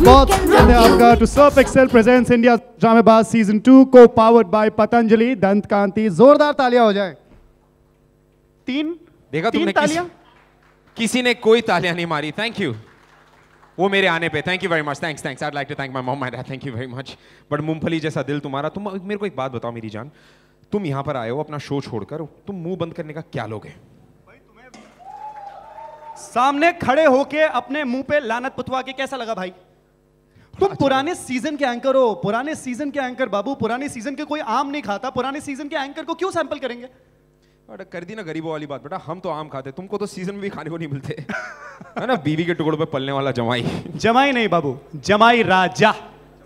बहुत धन्यवाद आपका। To Surf Excel presents India ड्रामेबाज सीजन 2 को पावर्ड बाय पतंजलि दंत कांति। जोरदार तालियां हो जाए। देखा तुमने? किसी ने कोई तालियां नहीं मारी। थैंक यू वो मेरे आने पे। Thank you very much. Thanks thanks. I like to thank my mom my dad. Thank you very much. But मूंगफली जैसा दिल तुम्हारा। तुम मेरे को एक बात बताओ मेरी जान, तुम यहां पर आए हो अपना शो छोड़कर, तुम मुंह बंद करने का क्या लोगे? सामने खड़े होके अपने मुंह पे लानत पुतवा के कैसा लगा भाई? तुम पुराने सीजन के एंकर हो, पुराने सीजन के एंकर बाबू। पुराने सीजन के कोई आम नहीं खाता, पुराने सीजन के एंकर को क्यों सैंपल करेंगे? कर दी ना गरीबों वाली बात। बेटा हम तो आम खाते, तुमको तो सीजन में भी खाने को नहीं मिलते है ना। बीवी के टुकड़ों पे पलने वाला जमाई। जमाई नहीं बाबू, जमाई राजा।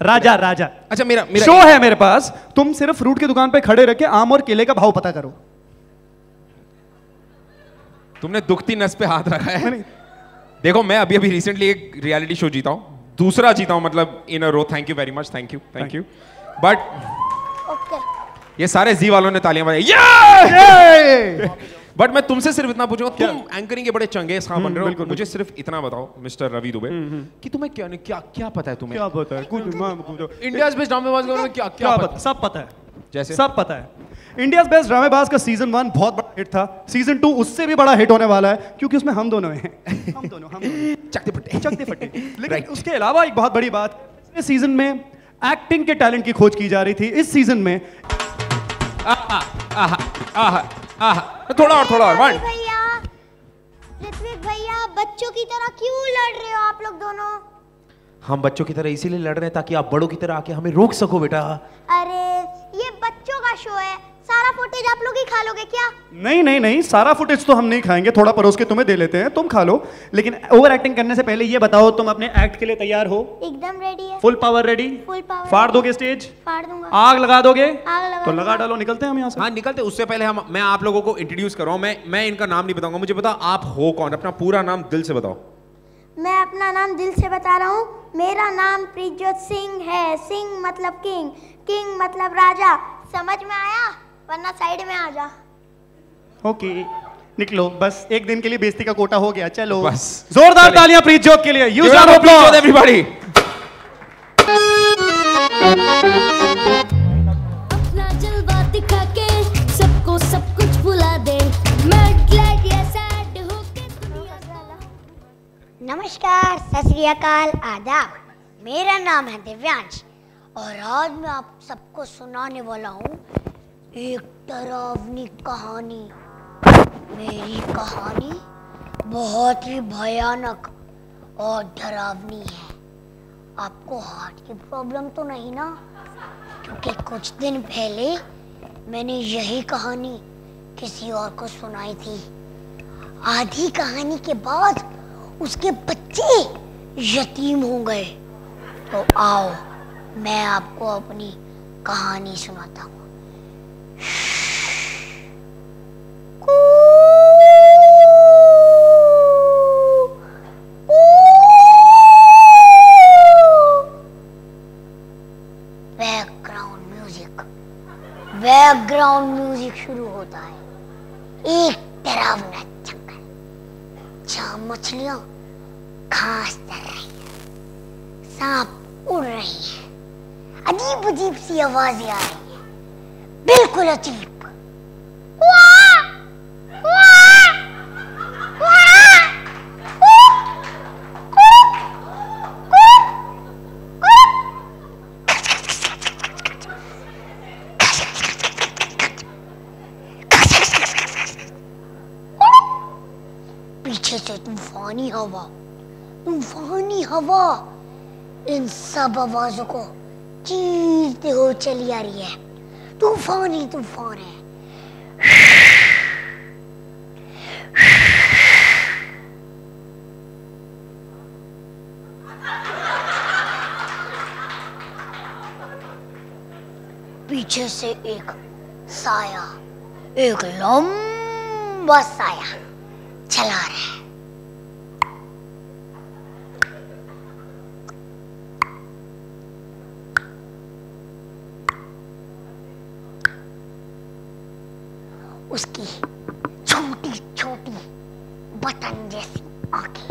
राजा राजा। अच्छा मेरा शो है मेरे पास। तुम सिर्फ फ्रूट की दुकान पे खड़े रह के आम और केले का भाव पता करो। तुमने दुखती नस पे हाथ रखा है। देखो मैं अभी रिसेंटली एक रियलिटी शो जीता हूं, दूसरा जीता हूं मतलब in a row. Thank you very much. Thank you. But ये सारे जी वालों ने तालियां बजाई। बट मैं तुमसे सिर्फ इतना पूछूंगा, तुम एंकरिंग के बड़े चंगेज खां बन रहे हो, मुझे सिर्फ इतना बताओ मिस्टर रवि दुबे कि तुम्हें क्या पता है? तुम्हें क्या पता है? कुछ इंडियाज बेस्ट ड्रामेबाज में क्या पता? सब पता है। जैसे सब पता है। इंडियाज बेस्ट ड्रामेबाज का सीजन 1 बहुत बड़ा हिट था। सीजन 2 उससे भी बड़ा हिट होने वाला है, क्योंकि उसमें हम दोनों हैं। हम दोनों चकते फट्टे। लेकिन उसके अलावा एक बहुत बड़ी बात, इस सीजन में एक्टिंग के टैलेंट की खोज की जा रही थी। इस सीजन में थोड़ा और ऋत्विक भैया बच्चों की तरह क्यों लड़ रहे हो आप लोग दोनों? हम बच्चों की तरह इसीलिए लड़ रहे हैं ताकि आप बड़ों की तरह आके हमें रोक सको बेटा। अरे ये बच्चों का शो है, सारा फुटेज आप लोग ही खा लोगे क्या? नहीं, सारा फुटेज तो हम नहीं खाएंगे, थोड़ा परोस के तुम्हें दे लेते हैं, तुम खा लो। लेकिन ओवर एक्टिंग करने से पहले ये बताओ, तुम अपने एक्ट के लिए तैयार हो? एकदम रेडी है। Full power ready? Full power. फाड़ दोगे स्टेज? फाड़ दूंगा। आग लगा दोगे? आग लगा। तो लगा डालो, निकलते हैं हम यहाँ से। हाँ निकलते। उससे पहले मैं आप लोगों को इंट्रोड्यूस कर रहा हूँ। मैं इनका नाम नहीं बताऊंगा, मुझे बताओ आप हो कौन? अपना पूरा नाम दिल से बताओ। मैं अपना नाम दिल से बता रहा हूँ। मेरा नाम प्रीतजोत सिंह है। सिंह मतलब किंग, किंग मतलब राजा। समझ में आया? वरना साइड में आ जा। ओके निकलो, बस एक दिन के लिए बेइज्जती का कोटा हो गया। चलो बस जोरदार तालियां प्रीतजोत के लिए। Use of applause everybody. अपना जलवा दिखा के सबको सब कुछ भुला दे। मैं ग्लैड या सैड होके दुनिया साला। नमस्कार, सत श्री अकाल, आदाब। मेरा नाम है दिव्यांश और आज मैं आप सबको सुनाने वाला हूँ एक डरावनी कहानी। मेरी कहानी बहुत ही भयानक और डरावनी है। आपको हार्ट की प्रॉब्लम तो नहीं ना? क्योंकि कुछ दिन पहले मैंने यही कहानी किसी और को सुनाई थी। आधी कहानी के बाद उसके बच्चे यतीम हो गए। तो आओ मैं आपको अपनी कहानी सुनाता हूँ। बैकग्राउंड म्यूजिक शुरू होता है। एक डरावना जंगल जहाँ मछलियां घास चर रही हैं, सांप उड़ रही हैं, अजीब अजीब सी आवाजें आ रही हैं, बिल्कुल अजीब। पीछे से तूफानी हवा इन सब आवाजों को चीरते हुए चली आ रही है। तूफान ही तूफान है। पीछे से एक साया, एक लंबा साया चला रहा है। उसकी छोटी छोटी बटन जैसी आंखें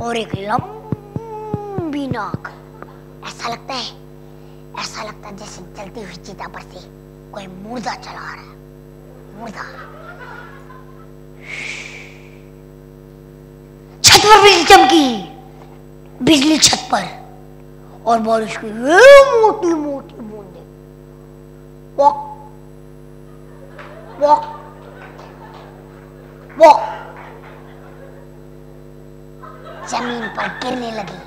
और एक लंबी खौफनाक। ऐसा लगता है जैसे जलती हुई चिता पर से कोई मुर्दा चला आ रहा है, मुर्दा। छत पर बिजली चमकी, बिजली छत पर, और बारिश की मोटी मोटी बूंदे। वॉक वॉक वॉक जमीन पर गिरने लगी,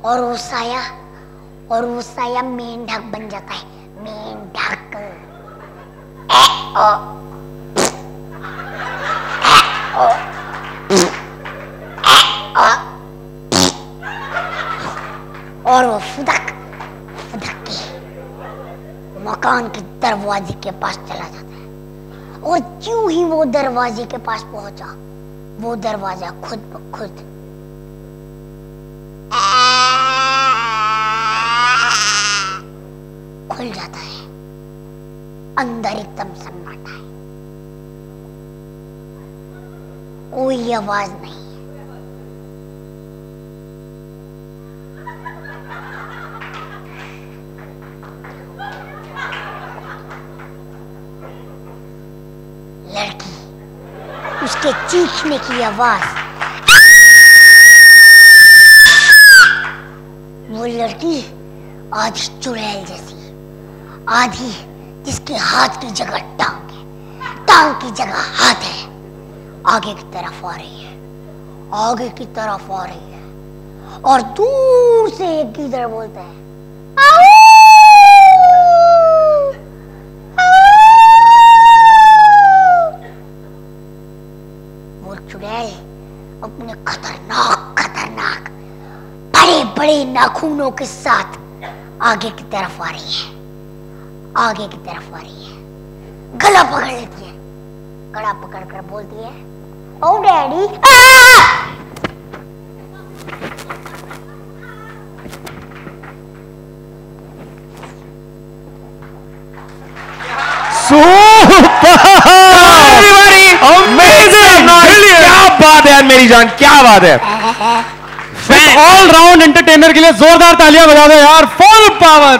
और वो साया मेंढक बन जाता है, मेंढक। और वो फुदक के मकान के दरवाजे के पास चला जाता है, और क्यों ही वो दरवाजे के पास पहुंचा, वो दरवाजा खुद ब खुद खुल जाता है। अंदर एकदम सन्नाटा है, कोई आवाज नहीं है। लड़की, उसके चीखने की आवाज, वो लड़की आधी चुड़ैल जैसी, आधी जिसके हाथ की जगह टांग है, टांग की जगह हाथ है, आगे की तरफ आ रही है, आगे की तरफ आ रही है, और दूर से एक गीदड़ बोलता है, आओ! वो चुड़ैल अपने खतरनाक बड़े बड़े नाखूनों के साथ आगे की तरफ आ रही है, आगे की तरफ आ रही है, गला पकड़ लेती है, गला पकड़ कर बोलती है, ओ डैडी। क्या बात है यार मेरी जान, क्या बात है। ऑल राउंड एंटरटेनर के लिए जोरदार तालियां बजा दो यार। Full power.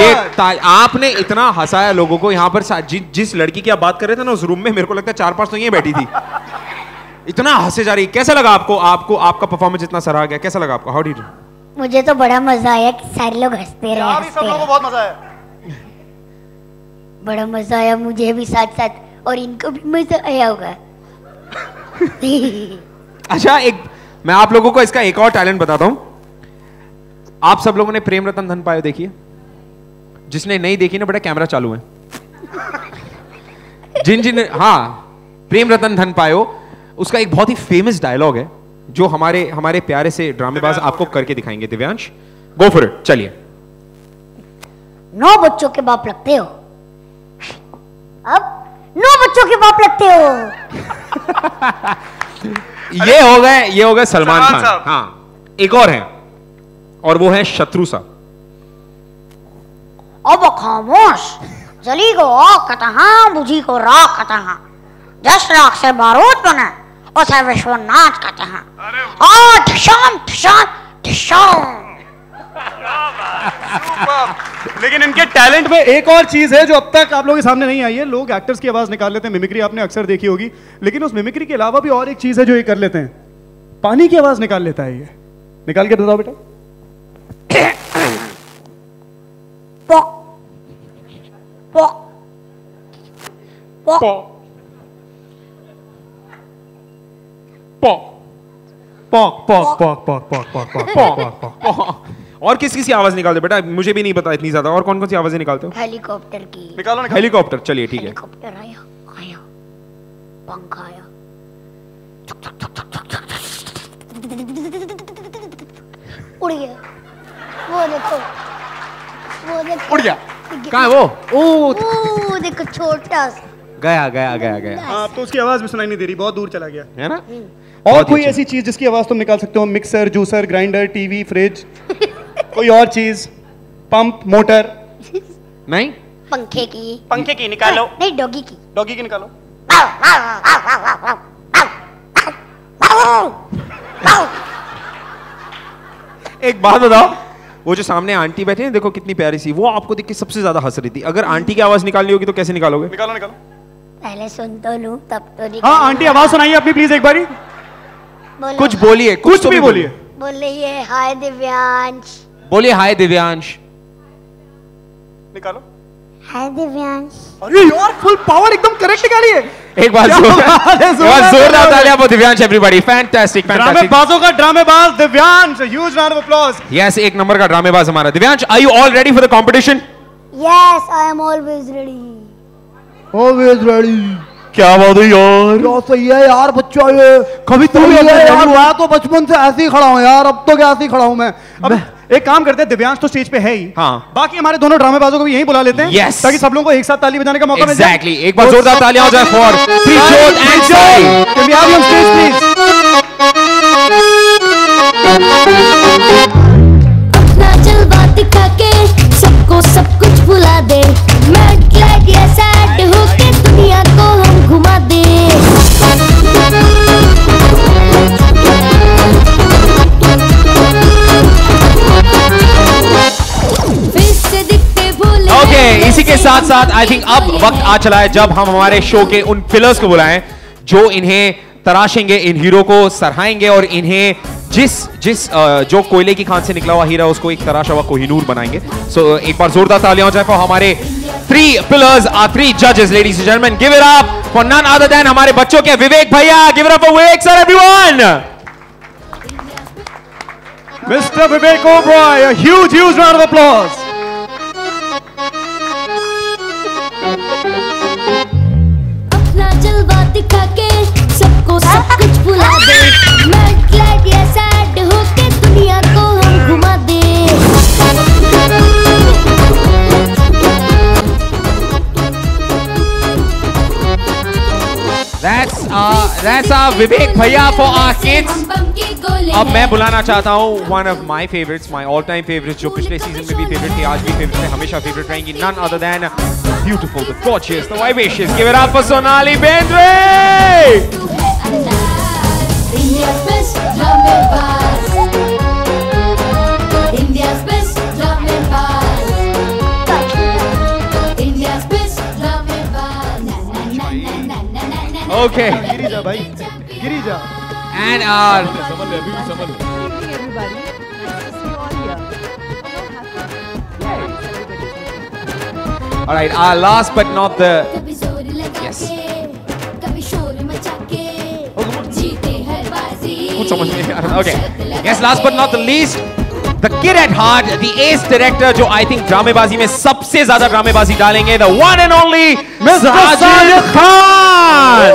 ये आपने इतना हंसाया लोगों को यहाँ पर। जिस लड़की की आप बात कर रहे थे ना उस रूम में, मेरे को लगता है 4-5 तो यहीं बैठी थी। इतना हंसे जा रही। कैसा लगा आपको आपका परफॉर्मेंस इतना सराहा गया, कैसा लगा आपको? How did? मुझे तो बड़ा मजा आया कि सारे लोग हंसते रहे। सब लोगों को बहुत मजा आया। बड़ा मजा आया मुझे भी साथ साथ, और इनको भी मजा आया होगा। अच्छा, मैं आप लोगों को इसका एक और टैलेंट बताता हूं। आप सब लोगों ने प्रेम रतन धन पायो देखी है? जिसने नहीं देखी ना, बड़ा कैमरा चालू है। जिन हाँ, प्रेम रतन धन पायो, उसका एक बहुत ही फेमस डायलॉग है जो हमारे प्यारे से ड्रामेबाज आपको करके दिखाएंगे। दिव्यांश, गो फॉर इट, चलिए। 9 बच्चों के बाप लगते हो, अब 9 बच्चों के बाप लगते हो। ये हो गए सलमान खान। हाँ, एक और है, और वो है शत्रु साहब। अब खामोश, जली को आग कतहा, बुझी को राख कतहा, 10 लाख से बारूद बने, उसे विश्वनाथ कहते हैं। ठिशाम ठिशाम ठिशाम। लेकिन इनके टैलेंट में एक और चीज है जो अब तक आप लोगों के सामने नहीं आई है। लोग एक्टर्स की आवाज निकाल लेते हैं, मिमिक्री आपने अक्सर देखी होगी, लेकिन उस मिमिक्री के अलावा भी और एक चीज है जो ये कर लेते हैं। पानी की आवाज निकाल लेता है ये। निकाल के बताओ बेटा। Pock pock pock pock pock pock pock pock pock pock pock. और किस की आवाज निकालते बेटा? मुझे भी नहीं पता इतनी ज्यादा। और कौन कौन सी आवाजें निकालते हो? हेलीकॉप्टर की निकालो ना। हेलीकॉप्टर, चलिए ठीक है। हेलीकॉप्टर आया, पंखा आया, उड़ गया। वो देखो उड़ गया। कहाँ है वो? ओ देखो, छोटा सा गया। हाँ, तो उसकी आवाज भी सुनाई नहीं दे रही, बहुत दूर चला गया है ना। और कोई ऐसी चीज जिसकी आवाज तुम निकाल सकते हो? Mixer, juicer, grinder, TV, fridge, कोई और चीज? Pump, motor? नहीं, पंखे की निकालो। नहीं, डॉगी की निकालो। एक बात बताओ, वो जो सामने आंटी बैठी है देखो कितनी प्यारी सी, वो आपको देख के सबसे ज्यादा हंस रही थी। अगर आंटी की आवाज निकालनी होगी तो कैसे निकालोगे? निकालो निकालो। पहले सुन तो लूं तब तो हाँ आंटी आवाज सुनाइए अपनी प्लीज एक बारी। बोलो। कुछ बोलिए, कुछ भी बोलिए। बोलिए हाय दिव्यांश। बोलिए हाय दिव्यांश। निकालो। हाय दिव्यांश। अरे यार फुल पावर एकदम करेक्ट निकाली है। एक बार जोरदार तालियां for Divyansh everybody. Fantastic fantastic. ड्रामेबाजों का ड्रामेबाज Divyansh, huge round of applause. Yes, एक नंबर का ड्रामेबाज हमारा Divyansh. Are you all ready for the competition? Yes I am always ready. Always ready. क्या बात है यार, क्या सही है यार बच्चा, ये कभी तू भी यार हुआ तो बचपन से ऐसे ही खड़ा हूँ यार, अब तो क्या ऐसे ही खड़ा हूँ मैं। अब एक काम करते हैं, दिव्यांश तो स्टेज पे है ही, हाँ, बाकी हमारे दोनों ड्रामेबाजों को भी यहीं बुला लेते हैं, yes, ताकि सब लोगों को एक साथ ताली बजाने का मौका मिल जाए। Exactly. एक बार जोरदार तालियां हो जाए for Trijot and Sai. Can we have you on stage please? अपना जलवा दिखा के सबको सब कुछ भुला दे, मैड ग्लैड या सैड होके दुनिया को हम घुमा दे। फिर से दिखते भोले। ओके, इसी के साथ साथ आई थिंक अब वक्त आ चला है जब हम हमारे शो के उन पिलर्स को बुलाएं जो इन्हें तराशेंगे, इन हीरो को सराहेंगे और इन्हें जो कोयले की खान से निकला हुआ हीरा उसको एक तराशा हुआ कोहिनूर बनाएंगे। सो एक बार जोरदार तालियां हो जाए फॉर हमारे 3 pillars, our 3 judges, ladies and gentlemen. Give it up for none other than हमारे बच्चों के विवेक भैया। Give it up for Vivek sir, everyone. Mr. Vivek Oberoi, a huge round of applause. अपना जलवा दिखा के सबको सब कुछ भुला दे, मैड ग्लैड या सैड होके दुनिया को हम घुमा दे। That's our Vivek भैया for our kids. अब मैं बुलाना चाहता हूँ one of my favorites, my all time favorites, जो पिछले सीजन में भी फेवरेट थी, आज भी फेवरेट है, हमेशा फेवरेट रहेंगी, none other than beautiful, the gorgeous, the vivacious. Give it up for Sonali Bendre. India's best dramebaz. India's best dramebaz. India's best dramebaz. Na na na na na na na. Okay. Girija भाई, Girija. And our all right, our last but not the कभी जोर लगा Yes. के, कभी शोर मचा के, जीते हर बाजी। कुछ समझ नहीं आ रहा। Okay. Yes, last but not the least, the kid at heart, the ace director जो I think ड्रामेबाजी में सबसे ज्यादा ड्रामेबाजी डालेंगे, the one and only Mr. Sajid Khan.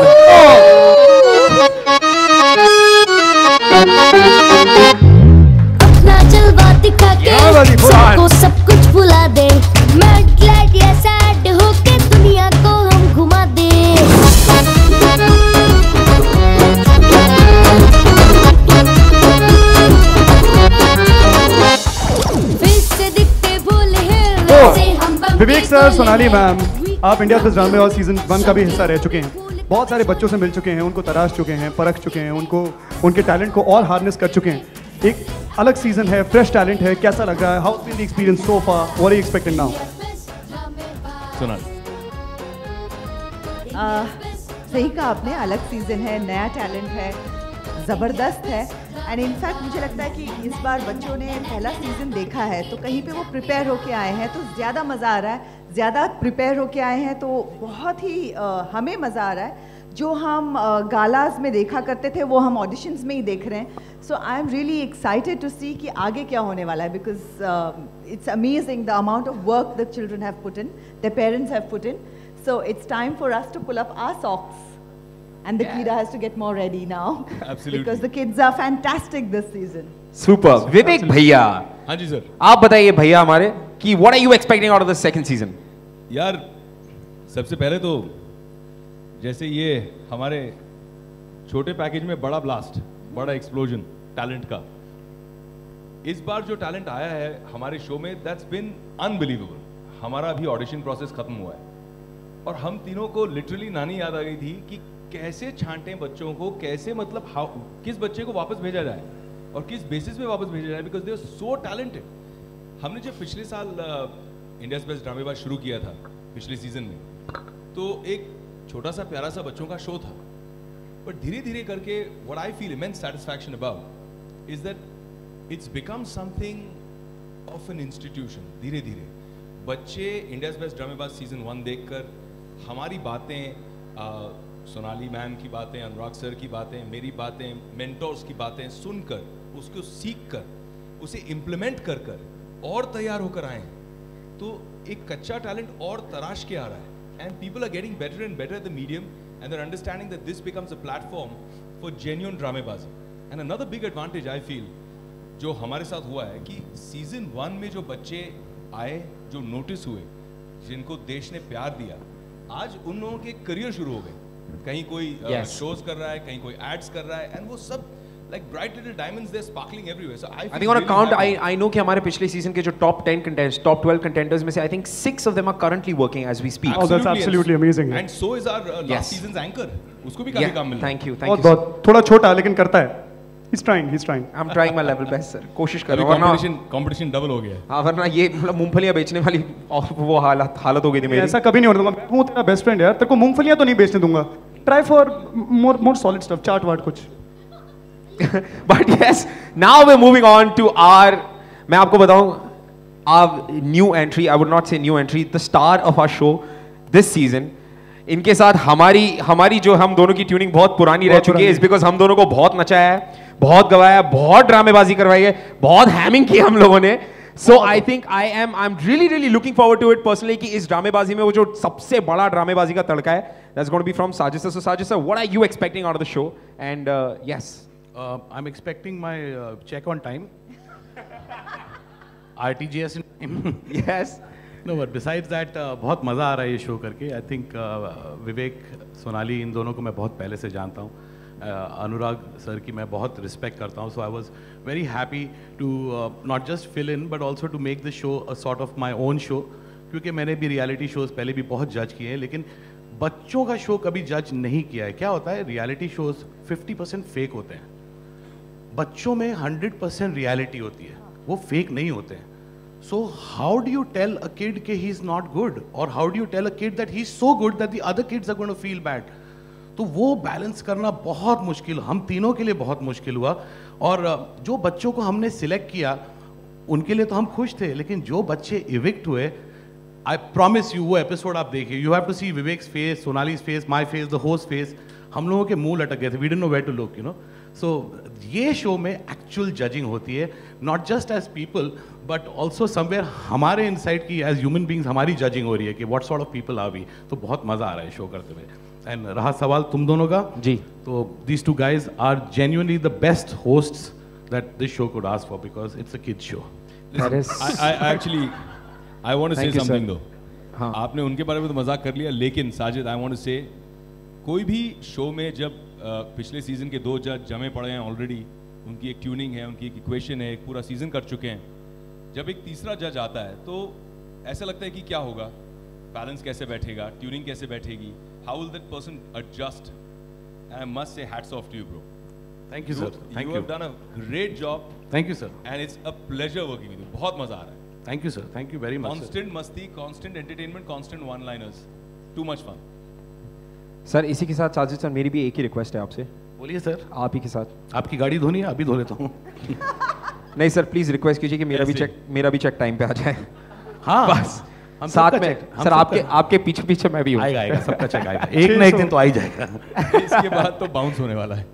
अपना जलवा दिखा के सबको सब कुछ भुला दे, मैड ग्लैड या सैड होके दुनिया को हम घुमा दे। फिर से दिखते भोले हैं, वैसे हम बम विवेक के सर, गोले सोनाली हैं। मैम, आप इंडिया बेस्ट ड्रामेबाज सीजन 1 का भी हिस्सा रह चुके हैं, बहुत सारे बच्चों से मिल चुके हैं, उनको तराश चुके हैं, परख चुके हैं, उनको उनके टैलेंट को और हार्नेस कर चुके हैं। एक अलग सीजन है, फ्रेश टैलेंट है, कैसा लग रहा है? How been the experience so far? What are you expecting now? सही कहा आपने, अलग सीजन है, नया टैलेंट है, ज़बरदस्त है। एंड इनफैक्ट मुझे लगता है कि इस बार बच्चों ने पहला सीज़न देखा है तो कहीं पे वो प्रिपेयर होके आए हैं तो ज़्यादा मज़ा आ रहा है, ज़्यादा प्रिपेयर होके आए हैं तो बहुत ही हमें मज़ा आ रहा है। जो हम गालाज में देखा करते थे वो हम ऑडिशंस में ही देख रहे हैं। So I am really excited to see कि आगे क्या होने वाला है, because it's amazing the amount of work the children have put in, the parents have put in. So it's time for us to pull up our socks, and the Kira has to get more ready now. Absolutely. Because the kids are fantastic this season. Super. विवेक भैया, हाँ जी sir. आप बताइए भैया हमारे कि what are you expecting out of the second season? यार सबसे पहले तो जैसे ये हमारे छोटे पैकेज में बड़ा ब्लास्ट, बड़ा एक्सप्लोजन टैलेंट का, इस बार जो टैलेंट आया है हमारे शो में, दैट्स बिन अनबिलीवेबल। हमारा अभी ऑडिशन प्रोसेस खत्म हुआ है और हम तीनों को लिटरली नानी याद आ गई थी कि कैसे छांटें बच्चों को, कैसे मतलब किस बच्चे को वापस भेजा जाए। और किस बेसिस पे वापस भेजा जाए, because they are so talented. हमने जब पिछले साल इंडियाज बेस्ट ड्रामेबाज शुरू किया था पिछले सीजन में, तो एक छोटा सा प्यारा सा बच्चों का शो था, बट धीरे धीरे करके what I feel immense satisfaction about is that it's become something of an institution. धीरे धीरे बच्चे इंडियाज बेस्ट ड्रामेबाज सीजन 1 देखकर हमारी बातें, सोनाली मैम की बातें, अनुराग सर की बातें, मेरी बातें, मेंटोर्स की बातें सुनकर, उसको सीख कर, उसे इम्प्लीमेंट कर कर और तैयार होकर आए. तो एक कच्चा टैलेंट और तराश के आ रहा है, and people are getting better and better at the medium, and they are understanding that this becomes a platform for genuine ड्रामेबाजी. And another big advantage I feel जो हमारे साथ हुआ है कि सीजन 1 में जो बच्चे आए, जो नोटिस हुए, जिनको देश ने प्यार दिया, आज उन लोगों के करियर शुरू हो गए. कहीं कोई शोज कर रहा है, कहीं कोई एड्स कर रहा है, एंड वो सब like bright little diamonds, they're sparkling everywhere. So I think on a count, I know कि हमारे पिछले सीजन के जो top 10 contenders, top 12 contenders में से I think 6 of them are currently working as we speak. Oh, that's absolutely amazing. And so is our last season's anchor. उसको भी काफी काम मिल रहा है. Thank you, thank you. बहुत थोड़ा छोटा लेकिन करता है. He's trying. I'm trying my level best, sir. कोशिश कर रहा हूँ. Competition double हो गया. हाँ, वरना ये मतलब मूंगफलियाँ बेचने वाली वो हालत हो गई थी मेरी. ऐसा कभी नहीं होने दूंगा. मैं हूँ तेरा बेस्ट फ्रेंड यार. तेरे को मूंगफलियाँ तो नहीं बेचने दूंगा. Try for more solid stuff. चाट वाट कुछ. But yes, now we're moving on to our, मैं आपको बताऊं, our new entry, I would not say new entry, the star of our show this season. इनके साथ हमारी जो हम दोनों की ट्यूनिंग बहुत पुरानी रह चुकी है, इस बिकॉज हम दोनों को बहुत नचाया है, बहुत गवाया, बहुत ड्रामेबाजी करवाई है, बहुत हैमिंग की हम लोगों ने. So I think I'm really looking forward to it personally कि इस ड्रामेबाजी में वो जो सबसे बड़ा ड्रामेबाजी का तड़का है, that's going to be from Sajid sir. So Sajid sir, what are you expecting out of the show? And yes. I'm expecting my check on time. RTGS in time. Yes. No, but besides that, बहुत मज़ा आ रहा है ये show करके. I think विवेक, सोनाली, इन दोनों को मैं बहुत पहले से जानता हूँ. अनुराग सर की मैं बहुत रिस्पेक्ट करता हूँ. So I was very happy to not just fill in, but also to make the show a sort of my own show. क्योंकि मैंने भी रियलिटी शोज पहले भी बहुत जज किए हैं, लेकिन बच्चों का शो कभी जज नहीं किया है. क्या होता है, रियलिटी शोज 50% फेक होते हैं, बच्चों में 100% रियलिटी होती है, वो फेक नहीं होते हैं. So how do you tell a kid कि he is not good, or how do you tell a kid that he is so good that the other kids are going to feel bad? तो वो balance करना बहुत मुश्किल, हम तीनों के लिए बहुत मुश्किल हुआ. और जो बच्चों को हमने सिलेक्ट किया उनके लिए तो हम खुश थे, लेकिन जो बच्चे इविक्ट हुए, आई प्रॉमिस यू, वो एपिसोड आप देखिए, you have to see Vivek's face, Sonali's face, my face, the host face. हम लोगों के मुंह लटक गए थे, we didn't know where to look, you know. So ये शो में एक्चुअल जजिंग होती है, not just as people but also somewhere हमारे इनसाइड की एज ह्यूमन बींग्स हमारी जजिंग हो रही है कि what sort of people are we. तो बहुत मज़ा आ रहा है शो करते हुए. एंड रहा सवाल तुम दोनों का जी, तो these two guys are genuinely the best hosts that this show could ask for because it's a kids show. I want to say something though. हाँ. आपने उनके बारे में तो मजाक कर लिया, लेकिन Sajid I want to say, कोई भी शो में जब पिछले सीजन के 2 जज जमे पड़े हैं ऑलरेडी, उनकी एक ट्यूनिंग है, उनकी एक इक्वेशन है, एक पूरा सीजन कर चुके हैं, जब एक तीसरा जज आता है तो ऐसा लगता है कि क्या होगा, बैलेंस कैसे बैठेगा, ट्यूनिंग कैसे बैठेगी, how will that person adjust? And I must say hats off to you, bro. Thank you, sir. Thank you. You have done a great job. Thank you, sir. And it's a pleasure working with you. बहुत मजा आ रहा है. Thank you, sir. Thank you very much. Constant मस्ती, constant entertainment, constant one-liners. Too much fun. Sir इसी के साथ Sajid sir मेरी भी एक ही रिक्वेस्ट है आपसे. बोलिए सर. आप ही के साथ. आपकी गाड़ी धोनी है, अभी धो लेता हूँ. नहीं सर, प्लीज रिक्वेस्ट कीजिए कि मेरा भी चेक टाइम पे आ जाए. हाँ बस साथ में सर आपके पीछे मैं भी हूँ. आएगा सबका चेक आएगा, एक ना एक दिन तो आ ही जाएगा. इसके बाद तो बाउंस होने वाला है.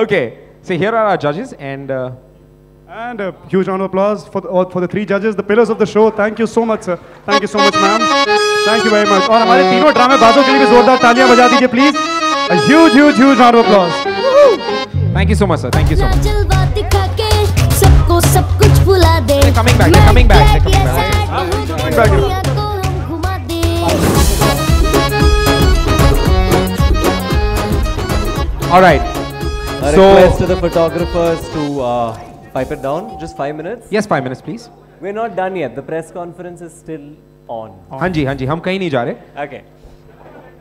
Okay, so here are our judges and a huge round of applause for the 3 judges, the pillars of the show. Thank you so much, sir. Thank you so much, ma'am. Thank you very much. और हमारे तीनों ड्रामेबाजों के लिए भी जोरदार तालियां बजा दीजिए please. A huge round of applause. Thank you so much, sir. Thank you so much. जलवा दिखा के सबको सब कुछ भुला दे. They're coming back. They're coming back. They're coming back. दुनिया को हम घुमा दे. All right. A request to the photographers to pipe it down. Just 5 minutes. Yes, 5 minutes, please. We're not done yet. The press conference is still on. हाँ जी, हम कहीं नहीं जा रहे. Okay.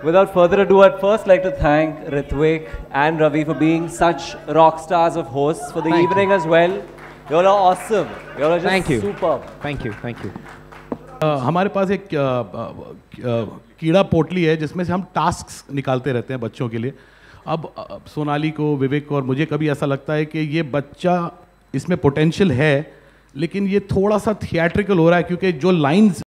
Without further ado, I'd first like to thank Ritvik and Ravi for being such rock stars of hosts for the evening as well. You all are awesome. You all are just superb. Thank you. Thank you. हमारे पास एक कीड़ा पोटली है जिसमें से हम tasks निकालते रहते हैं बच्चों के लिए. अब सोनाली को, विवेक को और मुझे कभी ऐसा लगता है कि ये बच्चा इसमें पोटेंशियल है, लेकिन ये थोड़ा सा थिएट्रिकल हो रहा है क्योंकि जो लाइंस